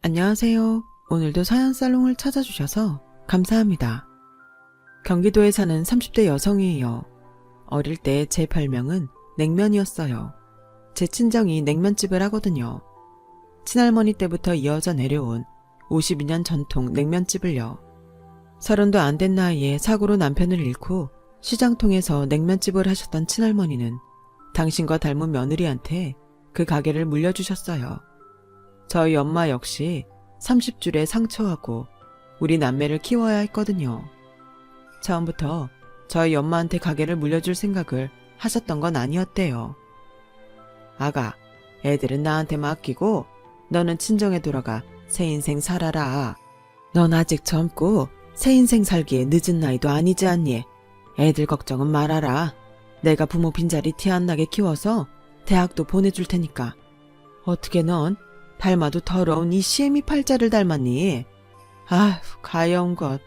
안녕하세요. 오늘도 사연살롱을 찾아주셔서 감사합니다. 경기도에 사는 30대 여성이에요. 어릴 때 제 별명은 냉면이었어요. 제 친정이 냉면집을 하거든요. 친할머니 때부터 이어져 내려온 52년 전통 냉면집을요. 30도 안 된 나이에 사고로 남편을 잃고 시장통에서 냉면집을 하셨던 친할머니는 당신과 닮은 며느리한테 그 가게를 물려주셨어요. 저희 엄마 역시 30줄에 상처하고 우리 남매를 키워야 했거든요. 처음부터 저희 엄마한테 가게를 물려줄 생각을 하셨던 건 아니었대요. 아가, 애들은 나한테 맡기고 너는 친정에 돌아가 새 인생 살아라. 넌 아직 젊고 새 인생 살기에 늦은 나이도 아니지 않니? 애들 걱정은 말아라. 내가 부모 빈자리 티 안 나게 키워서 대학도 보내줄 테니까. 어떻게 넌 닮아도 더러운 이 시애미 팔자를 닮았니? 아휴, 가여운 것.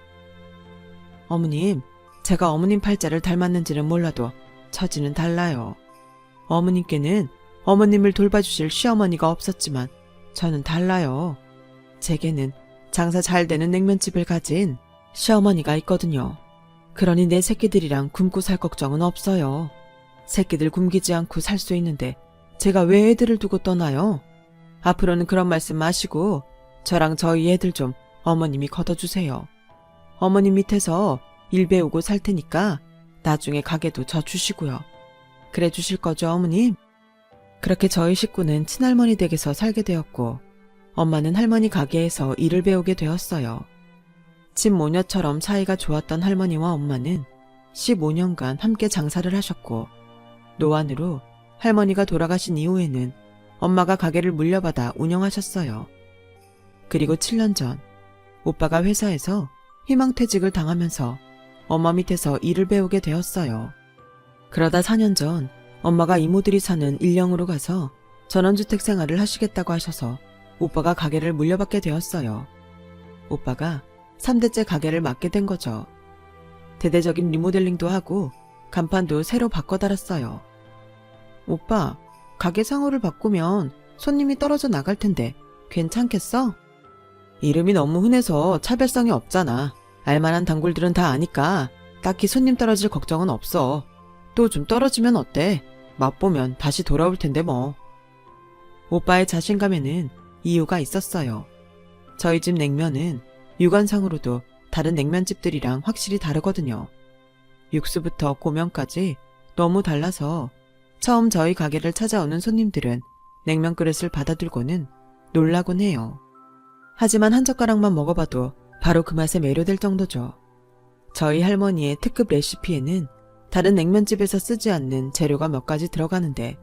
어머님, 제가 어머님 팔자를 닮았는지는 몰라도 처지는 달라요. 어머님께는 어머님을 돌봐주실 시어머니가 없었지만 저는 달라요. 제게는 장사 잘 되는 냉면집을 가진 시어머니가 있거든요. 그러니 내 새끼들이랑 굶고 살 걱정은 없어요. 새끼들 굶기지 않고 살 수 있는데 제가 왜 애들을 두고 떠나요? 앞으로는 그런 말씀 마시고 저랑 저희 애들 좀 어머님이 걷어주세요. 어머님 밑에서 일 배우고 살 테니까 나중에 가게도 저 주시고요. 그래 주실 거죠, 어머님? 그렇게 저희 식구는 친할머니 댁에서 살게 되었고 엄마는 할머니 가게에서 일을 배우게 되었어요. 친모녀처럼 사이가 좋았던 할머니와 엄마는 15년간 함께 장사를 하셨고 노안으로 할머니가 돌아가신 이후에는 엄마가 가게를 물려받아 운영하셨어요. 그리고 7년 전 오빠가 회사에서 희망퇴직을 당하면서 엄마 밑에서 일을 배우게 되었어요. 그러다 4년 전 엄마가 이모들이 사는 일령으로 가서 전원주택 생활을 하시겠다고 하셔서 오빠가 가게를 물려받게 되었어요. 오빠가 3대째 가게를 맡게 된 거죠. 대대적인 리모델링도 하고 간판도 새로 바꿔 달았어요. 오빠, 가게 상호를 바꾸면 손님이 떨어져 나갈 텐데 괜찮겠어? 이름이 너무 흔해서 차별성이 없잖아. 알만한 단골들은 다 아니까 딱히 손님 떨어질 걱정은 없어. 또 좀 떨어지면 어때? 맛보면 다시 돌아올 텐데 뭐. 오빠의 자신감에는 이유가 있었어요. 저희 집 냉면은 육안상으로도 다른 냉면집들이랑 확실히 다르거든요. 육수부터 고명까지 너무 달라서 처음 저희 가게를 찾아오는 손님들은 냉면 그릇을 받아들고는 놀라곤 해요. 하지만 한 젓가락만 먹어봐도 바로 그 맛에 매료될 정도죠. 저희 할머니의 특급 레시피에는 다른 냉면집에서 쓰지 않는 재료가 몇 가지 들어가는데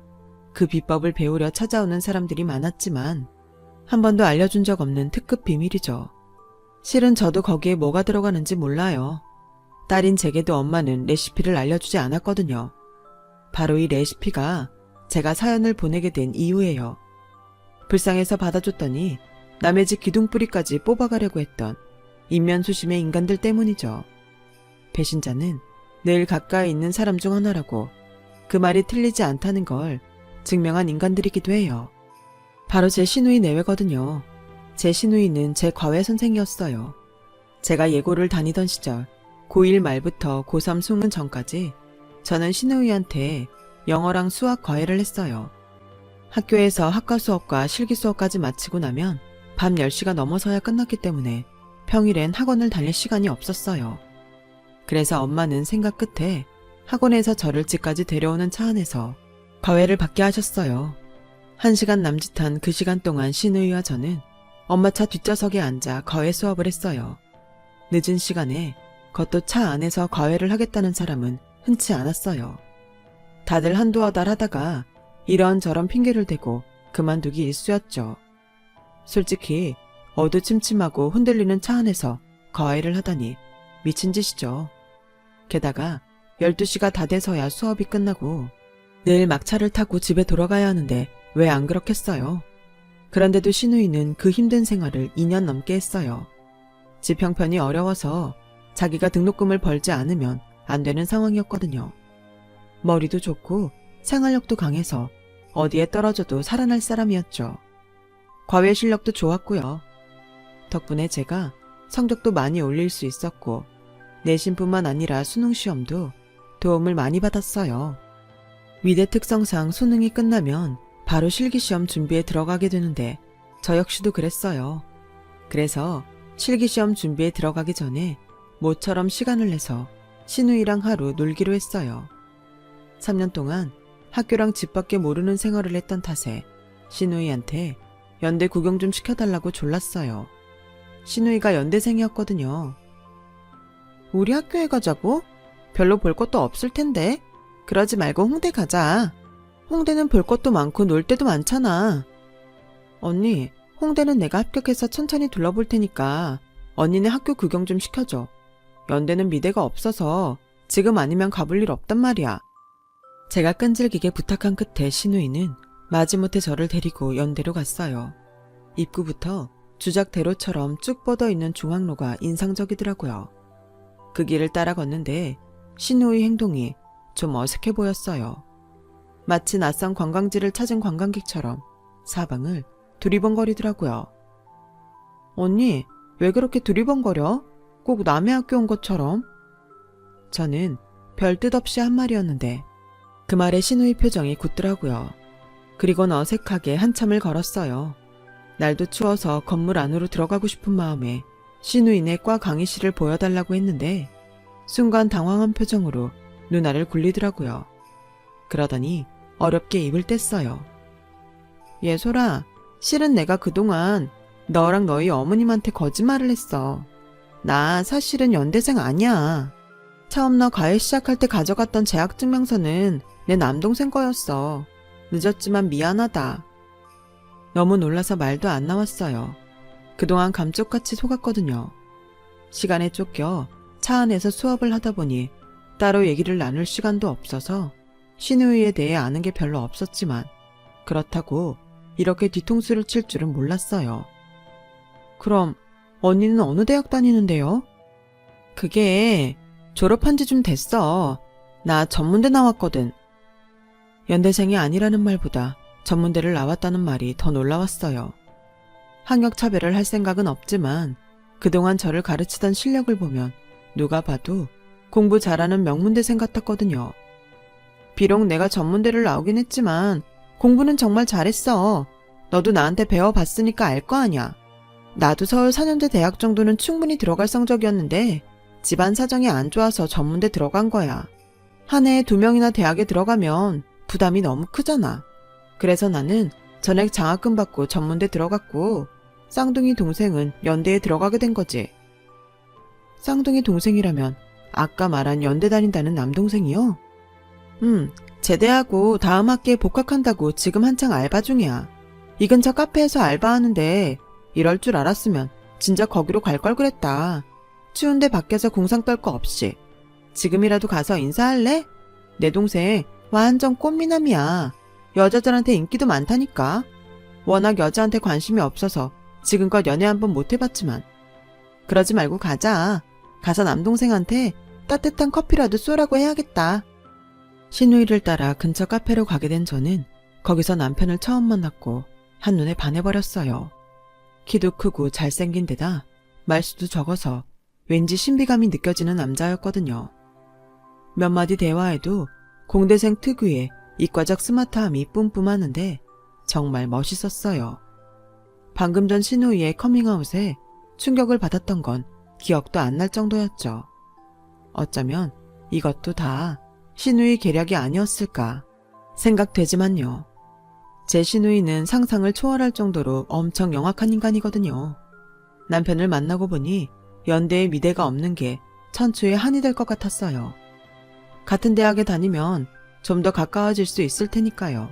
그 비법을 배우려 찾아오는 사람들이 많았지만 한 번도 알려준 적 없는 특급 비밀이죠. 실은 저도 거기에 뭐가 들어가는지 몰라요. 딸인 제게도 엄마는 레시피를 알려주지 않았거든요. 바로 이 레시피가 제가 사연을 보내게 된 이유예요. 불쌍해서 받아줬더니 남의 집 기둥뿌리까지 뽑아가려고 했던 인면수심의 인간들 때문이죠. 배신자는 늘 가까이 있는 사람 중 하나라고 그 말이 틀리지 않다는 걸 증명한 인간들이기도 해요. 바로 제 시누이 내외거든요. 제 시누이는 제 과외 선생이었어요. 제가 예고를 다니던 시절 고1 말부터 고3 수능 전까지 저는 시누이한테 영어랑 수학 과외를 했어요. 학교에서 학과 수업과 실기 수업까지 마치고 나면 밤 10시가 넘어서야 끝났기 때문에 평일엔 학원을 다닐 시간이 없었어요. 그래서 엄마는 생각 끝에 학원에서 저를 집까지 데려오는 차 안에서 과외를 받게 하셨어요. 1시간 남짓한 그 시간 동안 시누이와 저는 엄마 차 뒷좌석에 앉아 과외 수업을 했어요. 늦은 시간에 그것도 차 안에서 과외를 하겠다는 사람은 흔치 않았어요. 다들 한두 어달 하다가 이런저런 핑계를 대고 그만두기 일쑤였죠. 솔직히 어두침침하고 흔들리는 차 안에서 과외를 하다니 미친 짓이죠. 게다가 12시가 다 돼서야 수업이 끝나고 내일 막차를 타고 집에 돌아가야 하는데 왜 안 그렇겠어요? 그런데도 시누이는 그 힘든 생활을 2년 넘게 했어요. 집 형편이 어려워서 자기가 등록금을 벌지 않으면 안 되는 상황이었거든요. 머리도 좋고 생활력도 강해서 어디에 떨어져도 살아날 사람이었죠. 과외 실력도 좋았고요. 덕분에 제가 성적도 많이 올릴 수 있었고 내신뿐만 아니라 수능 시험도 도움을 많이 받았어요. 위대 특성상 수능이 끝나면 바로 실기시험 준비에 들어가게 되는데 저 역시도 그랬어요. 그래서 실기시험 준비에 들어가기 전에 모처럼 시간을 내서 신우이랑 하루 놀기로 했어요. 3년 동안 학교랑 집 밖에 모르는 생활을 했던 탓에 신우이한테 연대 구경 좀 시켜달라고 졸랐어요. 신우이가 연대생이었거든요. 우리 학교에 가자고? 별로 볼 것도 없을 텐데. 그러지 말고 홍대 가자. 홍대는 볼 것도 많고 놀 데도 많잖아. 언니, 홍대는 내가 합격해서 천천히 둘러볼 테니까 언니네 학교 구경 좀 시켜줘. 연대는 미대가 없어서 지금 아니면 가볼 일 없단 말이야. 제가 끈질기게 부탁한 끝에 신우이는 마지못해 저를 데리고 연대로 갔어요. 입구부터 주작대로처럼 쭉 뻗어있는 중앙로가 인상적이더라고요. 그 길을 따라 걷는데 신우이 행동이 좀 어색해 보였어요. 마치 낯선 관광지를 찾은 관광객처럼 사방을 두리번거리더라고요. 언니, 왜 그렇게 두리번거려? 꼭 남의 학교 온 것처럼? 저는 별 뜻 없이 한 말이었는데 그 말에 신우이 표정이 굳더라고요. 그리곤 어색하게 한참을 걸었어요. 날도 추워서 건물 안으로 들어가고 싶은 마음에 신우이네 과 강의실을 보여달라고 했는데 순간 당황한 표정으로 누나를 굴리더라고요. 그러더니 어렵게 입을 뗐어요. 예솔아, 실은 내가 그동안 너랑 너희 어머님한테 거짓말을 했어. 나 사실은 연대생 아니야. 처음 너 과외 시작할 때 가져갔던 재학증명서는 내 남동생 거였어. 늦었지만 미안하다. 너무 놀라서 말도 안 나왔어요. 그동안 감쪽같이 속았거든요. 시간에 쫓겨 차 안에서 수업을 하다 보니 따로 얘기를 나눌 시간도 없어서 신우이에 대해 아는 게 별로 없었지만 그렇다고 이렇게 뒤통수를 칠 줄은 몰랐어요. 그럼 언니는 어느 대학 다니는데요? 그게 졸업한 지 좀 됐어. 나 전문대 나왔거든. 연대생이 아니라는 말보다 전문대를 나왔다는 말이 더 놀라웠어요. 학력차별을 할 생각은 없지만 그동안 저를 가르치던 실력을 보면 누가 봐도 공부 잘하는 명문대생 같았거든요. 비록 내가 전문대를 나오긴 했지만 공부는 정말 잘했어. 너도 나한테 배워봤으니까 알 거 아냐. 나도 서울 4년제 대학 정도는 충분히 들어갈 성적이었는데 집안 사정이 안 좋아서 전문대 들어간 거야. 한 해에 2명이나 대학에 들어가면 부담이 너무 크잖아. 그래서 나는 전액 장학금 받고 전문대 들어갔고 쌍둥이 동생은 연대에 들어가게 된 거지. 쌍둥이 동생이라면 아까 말한 연대 다닌다는 남동생이요? 제대하고 다음 학기에 복학한다고 지금 한창 알바 중이야. 이 근처 카페에서 알바하는데 이럴 줄 알았으면 진짜 거기로 갈 걸 그랬다. 추운데 밖에서 궁상 떨 거 없이. 지금이라도 가서 인사할래? 내 동생 완전 꽃미남이야. 여자들한테 인기도 많다니까. 워낙 여자한테 관심이 없어서 지금껏 연애 한 번 못 해봤지만. 그러지 말고 가자. 가서 남동생한테 따뜻한 커피라도 쏘라고 해야겠다. 신우이를 따라 근처 카페로 가게 된 저는 거기서 남편을 처음 만났고 한눈에 반해버렸어요. 키도 크고 잘생긴 데다 말수도 적어서 왠지 신비감이 느껴지는 남자였거든요. 몇 마디 대화에도 공대생 특유의 이과적 스마트함이 뿜뿜하는데 정말 멋있었어요. 방금 전 신우이의 커밍아웃에 충격을 받았던 건 기억도 안 날 정도였죠. 어쩌면 이것도 다 신우이 계략이 아니었을까 생각되지만요. 제 신우이는 상상을 초월할 정도로 엄청 영악한 인간이거든요. 남편을 만나고 보니 연대에 미대가 없는 게 천추의 한이 될 것 같았어요. 같은 대학에 다니면 좀 더 가까워질 수 있을 테니까요.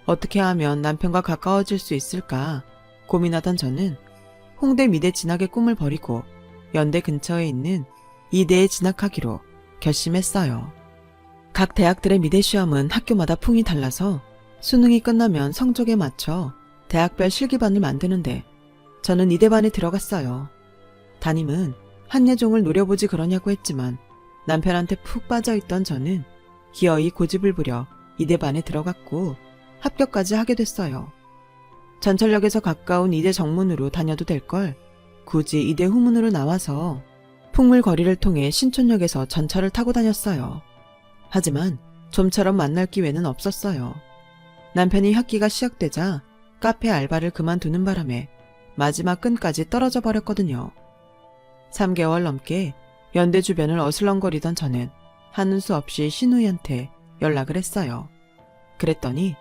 어떻게 하면 남편과 가까워질 수 있을까 고민하던 저는 홍대 미대 진학의 꿈을 버리고 연대 근처에 있는 이대에 진학하기로 결심했어요. 각 대학들의 미대 시험은 학교마다 풍이 달라서 수능이 끝나면 성적에 맞춰 대학별 실기반을 만드는데 저는 이대반에 들어갔어요. 담임은 한예종을 노려보지 그러냐고 했지만 남편한테 푹 빠져있던 저는 기어이 고집을 부려 이대반에 들어갔고 합격까지 하게 됐어요. 전철역에서 가까운 이대 정문으로 다녀도 될 걸 굳이 이대 후문으로 나와서 풍물거리를 통해 신촌역에서 전철을 타고 다녔어요. 하지만 좀처럼 만날 기회는 없었어요. 남편이 학기가 시작되자 카페 알바를 그만두는 바람에 마지막 끈까지 떨어져 버렸거든요. 3개월 넘게 연대 주변을 어슬렁거리던 저는 하는 수 없이 신우이한테 연락을 했어요. 그랬더니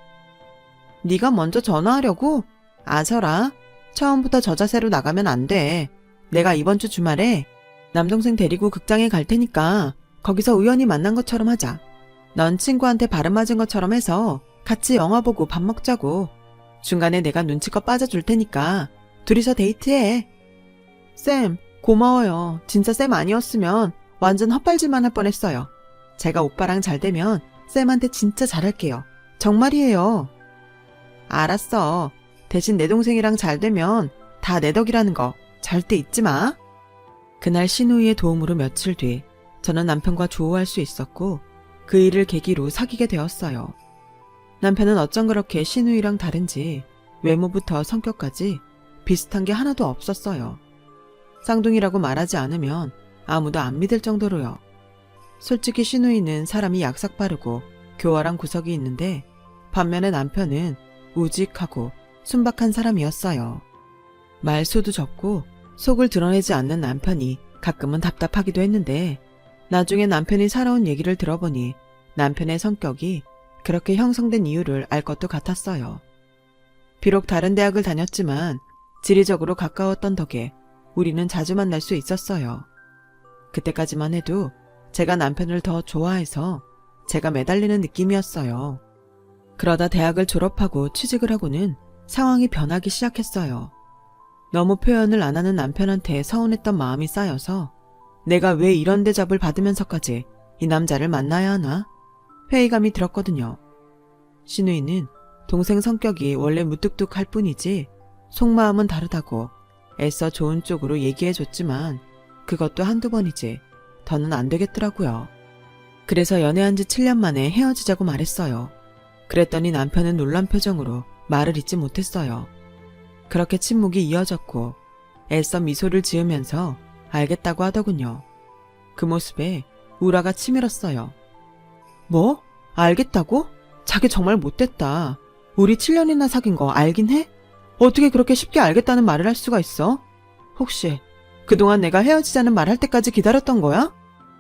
네가 먼저 전화하려고? 아서라. 처음부터 저 자세로 나가면 안 돼. 내가 이번 주 주말에 남동생 데리고 극장에 갈 테니까 거기서 우연히 만난 것처럼 하자. 넌 친구한테 발음 맞은 것처럼 해서 같이 영화 보고 밥 먹자고. 중간에 내가 눈치껏 빠져줄 테니까 둘이서 데이트해. 쌤, 고마워요. 진짜 쌤 아니었으면 완전 헛발질만 할 뻔했어요. 제가 오빠랑 잘 되면 쌤한테 진짜 잘할게요. 정말이에요. 알았어. 대신 내 동생이랑 잘 되면 다 내 덕이라는 거 절대 잊지 마. 그날 신우이의 도움으로 며칠 뒤 저는 남편과 조우할 수 있었고 그 일을 계기로 사귀게 되었어요. 남편은 어쩜 그렇게 신우이랑 다른지 외모부터 성격까지 비슷한 게 하나도 없었어요. 쌍둥이라고 말하지 않으면 아무도 안 믿을 정도로요. 솔직히 신우이는 사람이 약삭 빠르고 교활한 구석이 있는데 반면에 남편은 우직하고 순박한 사람이었어요. 말수도 적고 속을 드러내지 않는 남편이 가끔은 답답하기도 했는데 나중에 남편이 살아온 얘기를 들어보니 남편의 성격이 그렇게 형성된 이유를 알 것도 같았어요. 비록 다른 대학을 다녔지만 지리적으로 가까웠던 덕에 우리는 자주 만날 수 있었어요. 그때까지만 해도 제가 남편을 더 좋아해서 제가 매달리는 느낌이었어요. 그러다 대학을 졸업하고 취직을 하고는 상황이 변하기 시작했어요. 너무 표현을 안 하는 남편한테 서운했던 마음이 쌓여서 내가 왜 이런 대접을 받으면서까지 이 남자를 만나야 하나? 회의감이 들었거든요. 신우이는 동생 성격이 원래 무뚝뚝할 뿐이지 속마음은 다르다고 애써 좋은 쪽으로 얘기해줬지만 그것도 한두 번이지 더는 안 되겠더라고요. 그래서 연애한 지 7년 만에 헤어지자고 말했어요. 그랬더니 남편은 놀란 표정으로 말을 잇지 못했어요. 그렇게 침묵이 이어졌고 애써 미소를 지으면서 알겠다고 하더군요. 그 모습에 우라가 치밀었어요. 뭐? 알겠다고? 자기 정말 못됐다. 우리 7년이나 사귄 거 알긴 해? 어떻게 그렇게 쉽게 알겠다는 말을 할 수가 있어? 혹시 그동안 내가 헤어지자는 말 할 때까지 기다렸던 거야?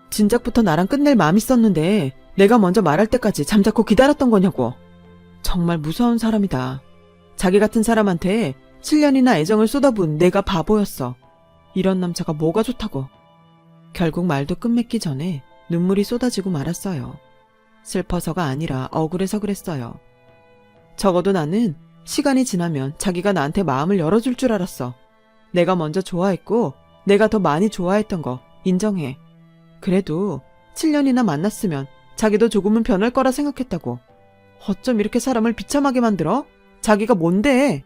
진작부터 나랑 끝낼 마음 있었는데 내가 먼저 말할 때까지 잠자코 기다렸던 거냐고. 정말 무서운 사람이다. 자기 같은 사람한테 7년이나 애정을 쏟아부은 내가 바보였어. 이런 남자가 뭐가 좋다고. 결국 말도 끝맺기 전에 눈물이 쏟아지고 말았어요. 슬퍼서가 아니라 억울해서 그랬어요. 적어도 나는 시간이 지나면 자기가 나한테 마음을 열어줄 줄 알았어. 내가 먼저 좋아했고 내가 더 많이 좋아했던 거 인정해. 그래도 7년이나 만났으면 자기도 조금은 변할 거라 생각했다고. 어쩜 이렇게 사람을 비참하게 만들어? 자기가 뭔데?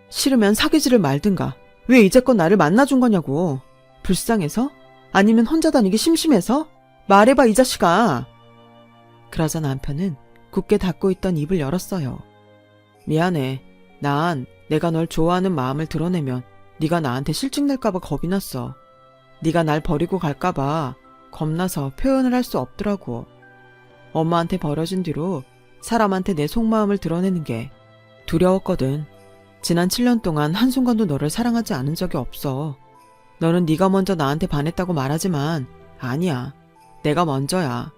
싫으면 사귀지를 말든가. 왜 이제껏 나를 만나준 거냐고. 불쌍해서? 아니면 혼자 다니기 심심해서? 말해봐 이 자식아. 그러자 남편은 굳게 닫고 있던 입을 열었어요. 미안해. 난 내가 널 좋아하는 마음을 드러내면 네가 나한테 실증낼까봐 겁이 났어. 네가 날 버리고 갈까봐 겁나서 표현을 할 수 없더라고. 엄마한테 버려진 뒤로 사람한테 내 속마음을 드러내는 게 두려웠거든. 지난 7년 동안 한순간도 너를 사랑하지 않은 적이 없어. 너는 네가 먼저 나한테 반했다고 말하지만 아니야. 내가 먼저야.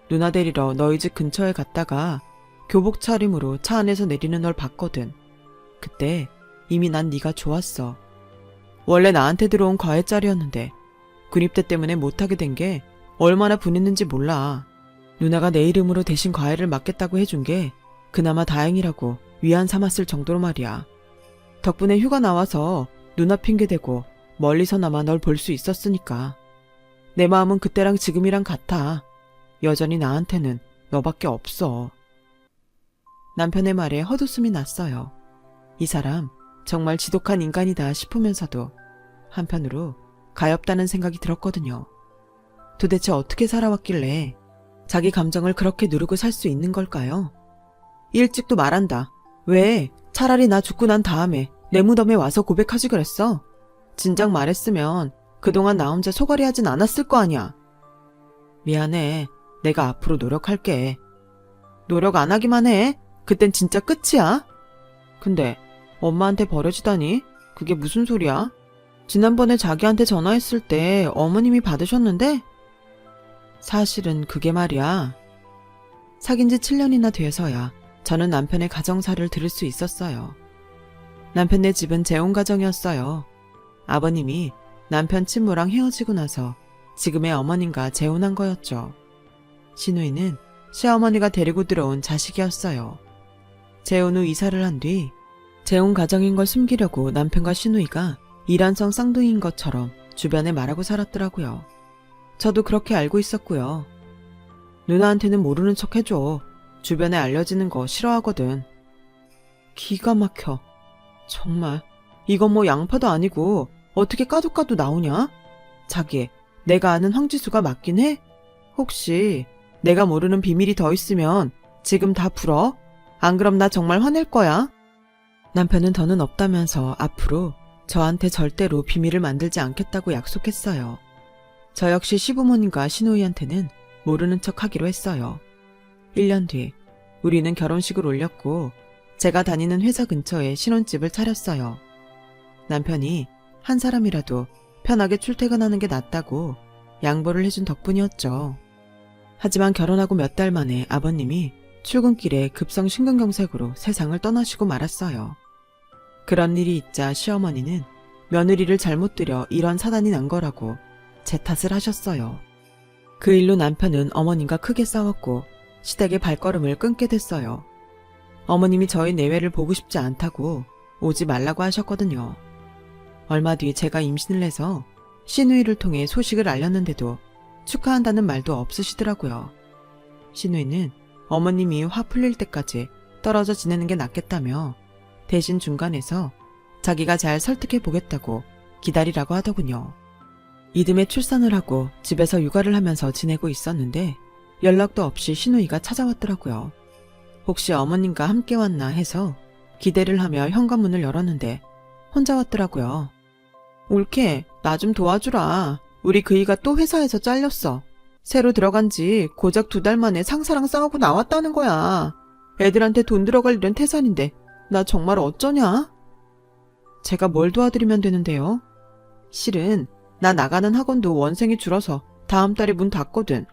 누나 데리러 너희 집 근처에 갔다가 교복 차림으로 차 안에서 내리는 널 봤거든. 그때 이미 난 네가 좋았어. 원래 나한테 들어온 과외짤이었는데 군입대 때문에 못하게 된 게 얼마나 분했는지 몰라. 누나가 내 이름으로 대신 과외를 맡겠다고 해준 게 그나마 다행이라고 위안 삼았을 정도로 말이야. 덕분에 휴가 나와서 누나 핑계대고 멀리서나마 널 볼 수 있었으니까. 내 마음은 그때랑 지금이랑 같아. 여전히 나한테는 너밖에 없어. 남편의 말에 헛웃음이 났어요. 이 사람 정말 지독한 인간이다 싶으면서도 한편으로 가엾다는 생각이 들었거든요. 도대체 어떻게 살아왔길래 자기 감정을 그렇게 누르고 살 수 있는 걸까요? 일찍도 말한다. 왜 차라리 나 죽고 난 다음에 내 무덤에 와서 고백하지 그랬어? 진작 말했으면 그동안 나 혼자 소갈이 하진 않았을 거 아니야. 미안해. 내가 앞으로 노력할게. 노력 안 하기만 해. 그땐 진짜 끝이야. 근데 엄마한테 버려지다니? 그게 무슨 소리야? 지난번에 자기한테 전화했을 때 어머님이 받으셨는데? 사실은 그게 말이야. 사귄 지 7년이나 돼서야 저는 남편의 가정사를 들을 수 있었어요. 남편네 집은 재혼 가정이었어요. 아버님이 남편 친모랑 헤어지고 나서 지금의 어머님과 재혼한 거였죠. 신우이는 시어머니가 데리고 들어온 자식이었어요. 재혼 후 이사를 한 뒤 재혼 가정인 걸 숨기려고 남편과 신우이가 일란성 쌍둥이인 것처럼 주변에 말하고 살았더라고요. 저도 그렇게 알고 있었고요. 누나한테는 모르는 척 해줘. 주변에 알려지는 거 싫어하거든. 기가 막혀. 정말 이건 뭐 양파도 아니고 어떻게 까도 나오냐? 자기, 내가 아는 황지수가 맞긴 해? 혹시 내가 모르는 비밀이 더 있으면 지금 다 풀어? 안 그럼 나 정말 화낼 거야. 남편은 더는 없다면서 앞으로 저한테 절대로 비밀을 만들지 않겠다고 약속했어요. 저 역시 시부모님과 신우이한테는 모르는 척 하기로 했어요. 1년 뒤 우리는 결혼식을 올렸고 제가 다니는 회사 근처에 신혼집을 차렸어요. 남편이 한 사람이라도 편하게 출퇴근하는 게 낫다고 양보를 해준 덕분이었죠. 하지만 결혼하고 몇 달 만에 아버님이 출근길에 급성 심근경색으로 세상을 떠나시고 말았어요. 그런 일이 있자 시어머니는 며느리를 잘못 들여 이런 사단이 난 거라고 제 탓을 하셨어요. 그 일로 남편은 어머님과 크게 싸웠고 시댁의 발걸음을 끊게 됐어요. 어머님이 저희 내외를 보고 싶지 않다고 오지 말라고 하셨거든요. 얼마 뒤 제가 임신을 해서 신우이를 통해 소식을 알렸는데도 축하한다는 말도 없으시더라고요. 신우이는 어머님이 화 풀릴 때까지 떨어져 지내는 게 낫겠다며 대신 중간에서 자기가 잘 설득해 보겠다고 기다리라고 하더군요. 이듬해 출산을 하고 집에서 육아를 하면서 지내고 있었는데 연락도 없이 신우이가 찾아왔더라고요. 혹시 어머님과 함께 왔나 해서 기대를 하며 현관문을 열었는데 혼자 왔더라고요. 올케, 나 좀 도와주라. 우리 그이가 또 회사에서 잘렸어. 새로 들어간 지 고작 2달 만에 상사랑 싸우고 나왔다는 거야. 애들한테 돈 들어갈 일은 태산인데 나 정말 어쩌냐? 제가 뭘 도와드리면 되는데요? 실은 나 나가는 학원도 원생이 줄어서 다음 달에 문 닫거든.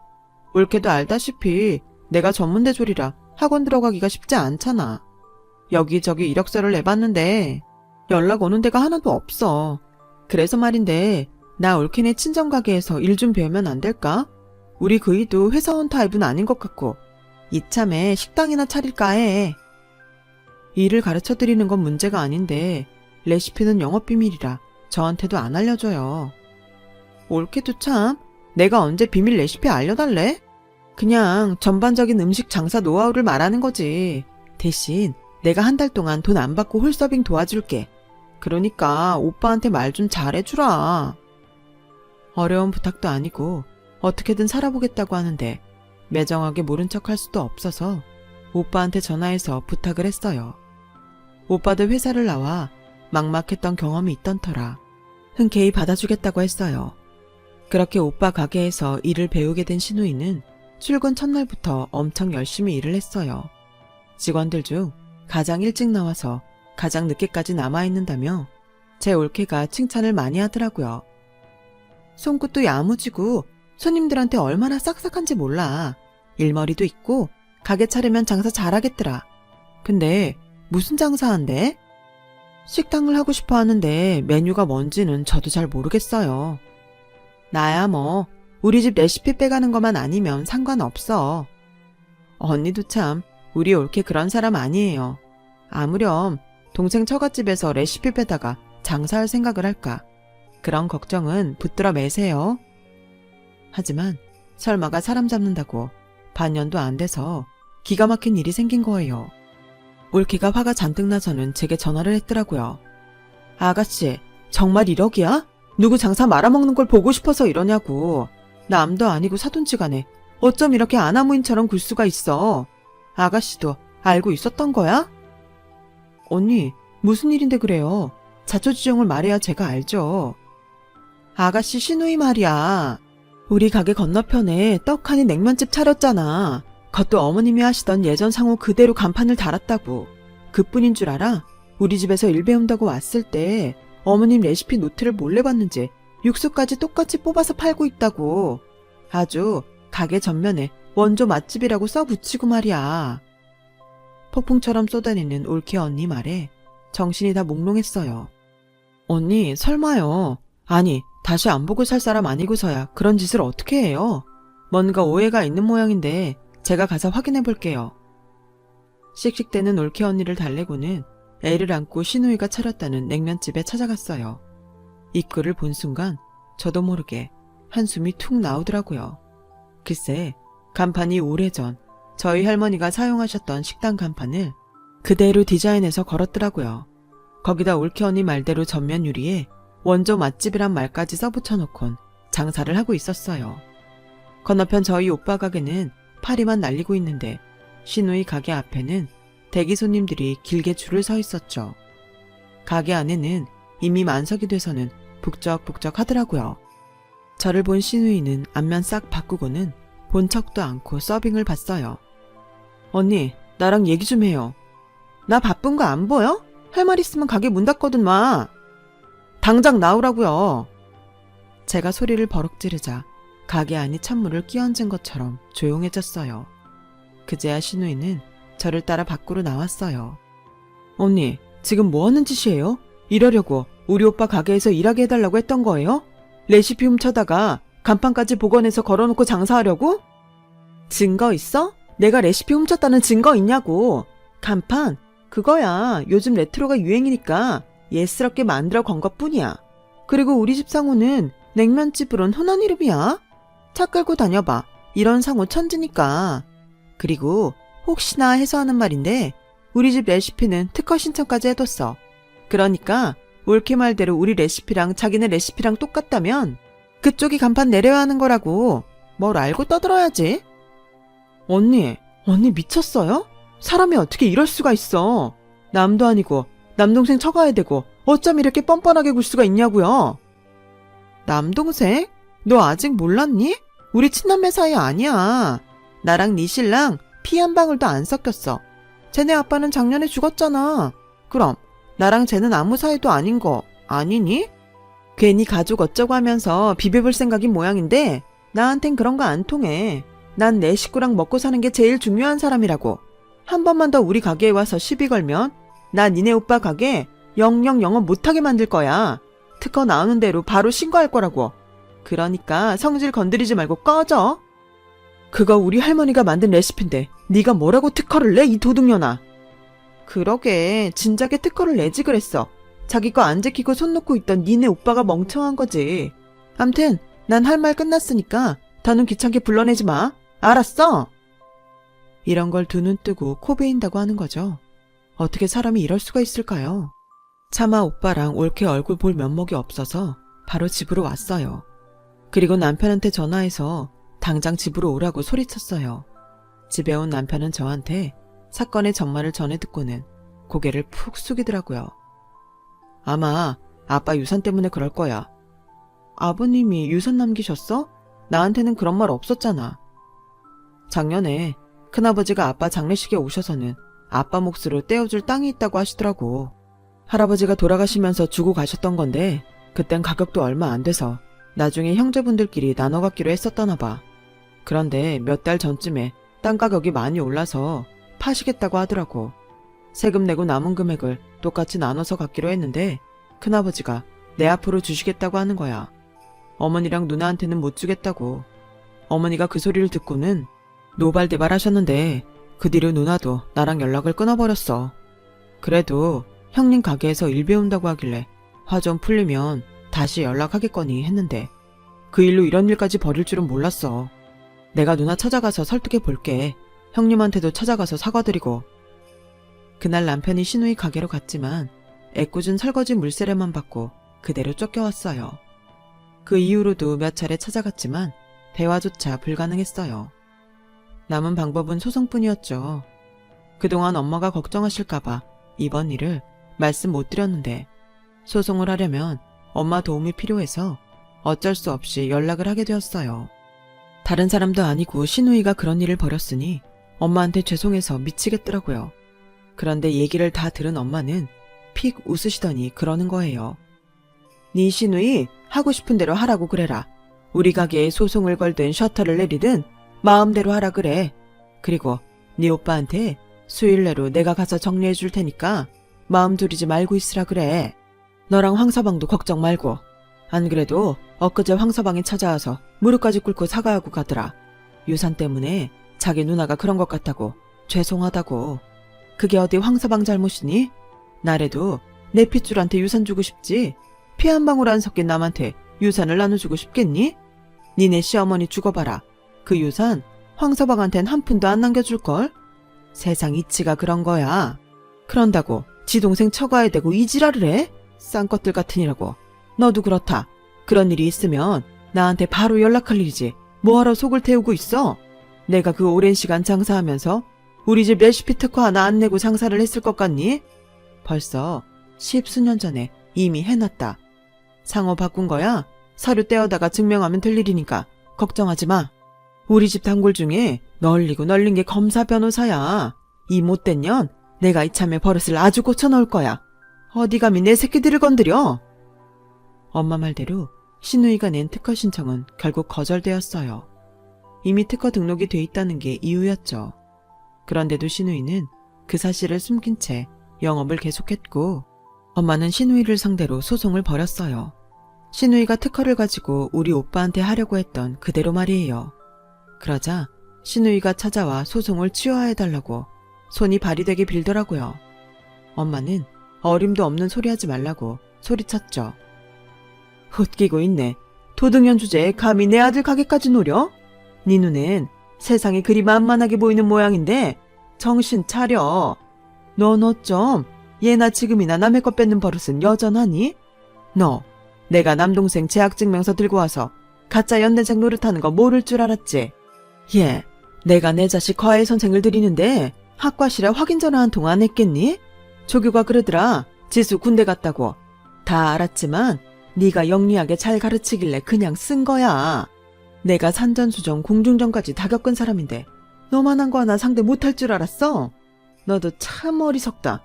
올케도 알다시피 내가 전문대졸이라 학원 들어가기가 쉽지 않잖아. 여기저기 이력서를 내봤는데 연락 오는 데가 하나도 없어. 그래서 말인데 나 올케네 친정가게에서 일 좀 배우면 안 될까? 우리 그이도 회사원 타입은 아닌 것 같고 이참에 식당이나 차릴까 해. 일을 가르쳐드리는 건 문제가 아닌데 레시피는 영업비밀이라 저한테도 안 알려줘요. 올케도 참, 내가 언제 비밀 레시피 알려달래? 그냥 전반적인 음식 장사 노하우를 말하는 거지. 대신 내가 한 달 동안 돈 안 받고 홀서빙 도와줄게. 그러니까 오빠한테 말 좀 잘해주라. 어려운 부탁도 아니고 어떻게든 살아보겠다고 하는데 매정하게 모른 척 할 수도 없어서 오빠한테 전화해서 부탁을 했어요. 오빠도 회사를 나와 막막했던 경험이 있던 터라 흔쾌히 받아주겠다고 했어요. 그렇게 오빠 가게에서 일을 배우게 된 신우이는 출근 첫날부터 엄청 열심히 일을 했어요. 직원들 중 가장 일찍 나와서 가장 늦게까지 남아있는다며 제 올케가 칭찬을 많이 하더라고요. 손끝도 야무지고 손님들한테 얼마나 싹싹한지 몰라. 일머리도 있고 가게 차리면 장사 잘하겠더라. 근데 무슨 장사한대? 식당을 하고 싶어 하는데 메뉴가 뭔지는 저도 잘 모르겠어요. 나야 뭐 우리 집 레시피 빼가는 것만 아니면 상관없어. 언니도 참 우리 올케 그런 사람 아니에요. 아무렴 동생 처갓집에서 레시피 빼다가 장사할 생각을 할까. 그런 걱정은 붙들어 매세요. 하지만 설마가 사람 잡는다고 반년도 안 돼서 기가 막힌 일이 생긴 거예요. 올케가 화가 잔뜩 나서는 제게 전화를 했더라고요. 아가씨, 정말 1억이야? 누구 장사 말아먹는 걸 보고 싶어서 이러냐고. 남도 아니고 사돈지간에 어쩜 이렇게 아나무인처럼 굴 수가 있어. 아가씨도 알고 있었던 거야? 언니, 무슨 일인데 그래요? 자초지종을 말해야 제가 알죠. 아가씨 신우이 말이야. 우리 가게 건너편에 떡하니 냉면집 차렸잖아. 그것도 어머님이 하시던 예전 상호 그대로 간판을 달았다고. 그뿐인 줄 알아? 우리 집에서 일 배운다고 왔을 때 어머님 레시피 노트를 몰래 봤는지 육수까지 똑같이 뽑아서 팔고 있다고. 아주 가게 전면에 원조 맛집이라고 써붙이고 말이야. 폭풍처럼 쏟아내는 올케 언니 말에 정신이 다 몽롱했어요. 언니 설마요. 아니 다시 안 보고 살 사람 아니고서야 그런 짓을 어떻게 해요? 뭔가 오해가 있는 모양인데 제가 가서 확인해 볼게요. 씩씩대는 올케 언니를 달래고는 애를 안고 신우이가 차렸다는 냉면집에 찾아갔어요. 입구를 본 순간 저도 모르게 한숨이 툭 나오더라고요. 글쎄 간판이 오래전 저희 할머니가 사용하셨던 식당 간판을 그대로 디자인해서 걸었더라고요. 거기다 올케 언니 말대로 전면 유리에 원조 맛집이란 말까지 써붙여놓곤 장사를 하고 있었어요. 건너편 저희 오빠 가게는 파리만 날리고 있는데 신우이 가게 앞에는 대기 손님들이 길게 줄을 서 있었죠. 가게 안에는 이미 만석이 돼서는 북적북적 하더라고요. 저를 본 신우이는 안면 싹 바꾸고는 본 척도 않고 서빙을 봤어요. 언니, 나랑 얘기 좀 해요. 나 바쁜 거 안 보여? 할 말 있으면 가게 문 닫거든 마. 당장 나오라고요. 제가 소리를 버럭 지르자 가게 안이 찬물을 끼얹은 것처럼 조용해졌어요. 그제야 신우이는 저를 따라 밖으로 나왔어요. 언니, 지금 뭐 하는 짓이에요? 이러려고 우리 오빠 가게에서 일하게 해달라고 했던 거예요? 레시피 훔쳐다가 간판까지 복원해서 걸어놓고 장사하려고? 증거 있어? 내가 레시피 훔쳤다는 증거 있냐고. 간판? 그거야 요즘 레트로가 유행이니까 예스럽게 만들어 건 것뿐이야. 그리고 우리 집 상호는 냉면집으론 흔한 이름이야. 차 끌고 다녀봐. 이런 상호 천지니까. 그리고 혹시나 해서 하는 말인데 우리 집 레시피는 특허 신청까지 해뒀어. 그러니까 올케 말대로 우리 레시피랑 자기네 레시피랑 똑같다면 그쪽이 간판 내려야 하는 거라고. 뭘 알고 떠들어야지. 언니 미쳤어요? 사람이 어떻게 이럴 수가 있어. 남도 아니고 남동생 쳐가야 되고 어쩜 이렇게 뻔뻔하게 굴 수가 있냐고요. 남동생? 너 아직 몰랐니? 우리 친남매 사이 아니야. 나랑 네 신랑 피 한 방울도 안 섞였어. 쟤네 아빠는 작년에 죽었잖아. 그럼 나랑 쟤는 아무 사이도 아닌 거 아니니? 괜히 가족 어쩌고 하면서 비벼볼 생각인 모양인데 나한텐 그런 거 안 통해. 난 내 식구랑 먹고 사는 게 제일 중요한 사람이라고. 한 번만 더 우리 가게에 와서 시비 걸면 나 니네 오빠 가게 영영 영업 못하게 만들 거야. 특허 나오는 대로 바로 신고할 거라고. 그러니까 성질 건드리지 말고 꺼져. 그거 우리 할머니가 만든 레시피인데 네가 뭐라고 특허를 내, 이 도둑년아. 그러게 진작에 특허를 내지 그랬어. 자기 거 안 지키고 손 놓고 있던 니네 오빠가 멍청한 거지. 암튼 난 할 말 끝났으니까 더는 귀찮게 불러내지 마. 알았어? 이런 걸 두 눈 뜨고 코 베인다고 하는 거죠. 어떻게 사람이 이럴 수가 있을까요? 차마 오빠랑 올케 얼굴 볼 면목이 없어서 바로 집으로 왔어요. 그리고 남편한테 전화해서 당장 집으로 오라고 소리쳤어요. 집에 온 남편은 저한테 사건의 전말을 전해 듣고는 고개를 푹 숙이더라고요. 아마 아빠 유산 때문에 그럴 거야. 아버님이 유산 남기셨어? 나한테는 그런 말 없었잖아. 작년에 큰아버지가 아빠 장례식에 오셔서는 아빠 몫으로 떼어줄 땅이 있다고 하시더라고. 할아버지가 돌아가시면서 주고 가셨던 건데 그땐 가격도 얼마 안 돼서 나중에 형제분들끼리 나눠 갖기로 했었다나 봐. 그런데 몇 달 전쯤에 땅 가격이 많이 올라서 파시겠다고 하더라고. 세금 내고 남은 금액을 똑같이 나눠서 갖기로 했는데 큰아버지가 내 앞으로 주시겠다고 하는 거야. 어머니랑 누나한테는 못 주겠다고. 어머니가 그 소리를 듣고는 노발대발 하셨는데 그 뒤로 누나도 나랑 연락을 끊어버렸어. 그래도 형님 가게에서 일 배운다고 하길래 화 좀 풀리면 다시 연락하겠거니 했는데 그 일로 이런 일까지 벌일 줄은 몰랐어. 내가 누나 찾아가서 설득해 볼게. 형님한테도 찾아가서 사과드리고. 그날 남편이 신우이 가게로 갔지만 애꿎은 설거지 물세례만 받고 그대로 쫓겨왔어요. 그 이후로도 몇 차례 찾아갔지만 대화조차 불가능했어요. 남은 방법은 소송뿐이었죠. 그동안 엄마가 걱정하실까봐 이번 일을 말씀 못 드렸는데 소송을 하려면 엄마 도움이 필요해서 어쩔 수 없이 연락을 하게 되었어요. 다른 사람도 아니고 신우이가 그런 일을 벌였으니 엄마한테 죄송해서 미치겠더라고요. 그런데 얘기를 다 들은 엄마는 픽 웃으시더니 그러는 거예요. 네 신우이 하고 싶은 대로 하라고 그래라. 우리 가게에 소송을 걸든 셔터를 내리든 마음대로 하라 그래. 그리고 네 오빠한테 수일 내로 내가 가서 정리해 줄 테니까 마음 졸이지 말고 있으라 그래. 너랑 황서방도 걱정 말고. 안 그래도 엊그제 황서방이 찾아와서 무릎까지 꿇고 사과하고 가더라. 유산 때문에 자기 누나가 그런 것 같다고 죄송하다고. 그게 어디 황서방 잘못이니? 나래도 내 핏줄한테 유산 주고 싶지. 피 한 방울 안 섞인 남한테 유산을 나눠주고 싶겠니? 니네 시어머니 죽어봐라. 그 유산 황서방한텐 한 푼도 안 남겨줄걸? 세상 이치가 그런 거야. 그런다고 지 동생 처가에 대고 이 지랄을 해? 쌍것들 같으니라고. 너도 그렇다. 그런 일이 있으면 나한테 바로 연락할 일이지. 뭐하러 속을 태우고 있어? 내가 그 오랜 시간 장사하면서 우리 집 레시피 특허 하나 안 내고 장사를 했을 것 같니? 벌써 10수년 전에 이미 해놨다. 상호 바꾼 거야? 서류 떼어다가 증명하면 될 일이니까 걱정하지 마. 우리 집 단골 중에 널리고 널린 게 검사 변호사야. 이 못된 년 내가 이참에 버릇을 아주 고쳐놓을 거야. 어디 감히 내 새끼들을 건드려? 엄마 말대로 신우이가 낸 특허 신청은 결국 거절되었어요. 이미 특허 등록이 돼 있다는 게 이유였죠. 그런데도 신우이는 그 사실을 숨긴 채 영업을 계속했고 엄마는 신우이를 상대로 소송을 벌였어요. 신우이가 특허를 가지고 우리 오빠한테 하려고 했던 그대로 말이에요. 그러자 신우이가 찾아와 소송을 취하해달라고 손이 발휘되게 빌더라고요. 엄마는 어림도 없는 소리 하지 말라고 소리쳤죠. 웃기고 있네. 도둑년 주제에 감히 내 아들 가게까지 노려? 네 눈엔 세상이 그리 만만하게 보이는 모양인데 정신 차려. 넌 어쩜 예나 지금이나 남의 것 뺏는 버릇은 여전하니? 너 내가 남동생 재학증명서 들고 와서 가짜 연대생 노릇하는 거 모를 줄 알았지? 예, 내가 내 자식 과외 선생을 들이는데 학과실에 확인 전화 한 통 안 했겠니? 조교가 그러더라. 지수 군대 갔다고. 다 알았지만 네가 영리하게 잘 가르치길래 그냥 쓴 거야. 내가 산전수전 공중전까지 다 겪은 사람인데 너만한 거 하나 상대 못할 줄 알았어? 너도 참 어리석다.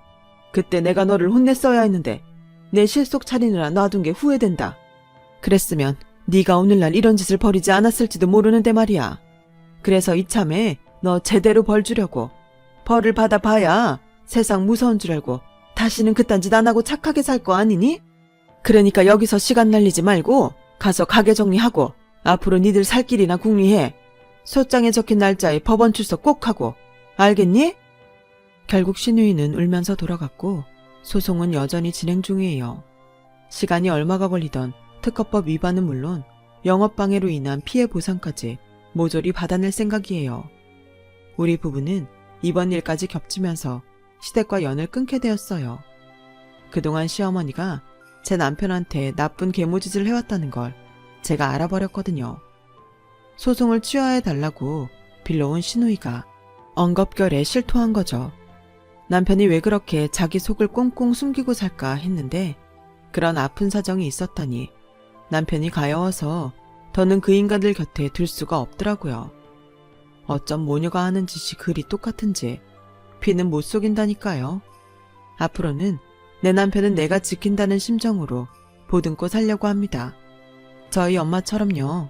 그때 내가 너를 혼냈어야 했는데 내 실속 차리느라 놔둔 게 후회된다. 그랬으면 네가 오늘날 이런 짓을 벌이지 않았을지도 모르는데 말이야. 그래서 이참에 너 제대로 벌 주려고. 벌을 받아봐야 세상 무서운 줄 알고 다시는 그딴 짓 안 하고 착하게 살 거 아니니? 그러니까 여기서 시간 날리지 말고 가서 가게 정리하고 앞으로 니들 살 길이나 궁리해. 소장에 적힌 날짜에 법원 출석 꼭 하고. 알겠니? 결국 신우이는 울면서 돌아갔고 소송은 여전히 진행 중이에요. 시간이 얼마가 걸리던 특허법 위반은 물론 영업방해로 인한 피해 보상까지 모조리 받아낼 생각이에요. 우리 부부는 이번 일까지 겹치면서 시댁과 연을 끊게 되었어요. 그동안 시어머니가 제 남편한테 나쁜 계모짓을 해왔다는 걸 제가 알아버렸거든요. 소송을 취하해달라고 빌려온 신우이가 엉겁결에 실토한 거죠. 남편이 왜 그렇게 자기 속을 꽁꽁 숨기고 살까 했는데 그런 아픈 사정이 있었다니 남편이 가여워서 더는 그 인간들 곁에 둘 수가 없더라고요. 어쩜 모녀가 하는 짓이 그리 똑같은지 피는 못 속인다니까요. 앞으로는 내 남편은 내가 지킨다는 심정으로 보듬고 살려고 합니다. 저희 엄마처럼요.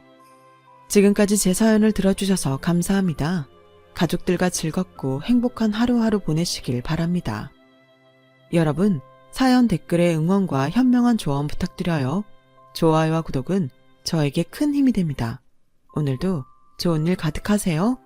지금까지 제 사연을 들어주셔서 감사합니다. 가족들과 즐겁고 행복한 하루하루 보내시길 바랍니다. 여러분, 사연 댓글에 응원과 현명한 조언 부탁드려요. 좋아요와 구독은 저에게 큰 힘이 됩니다. 오늘도 좋은 일 가득하세요.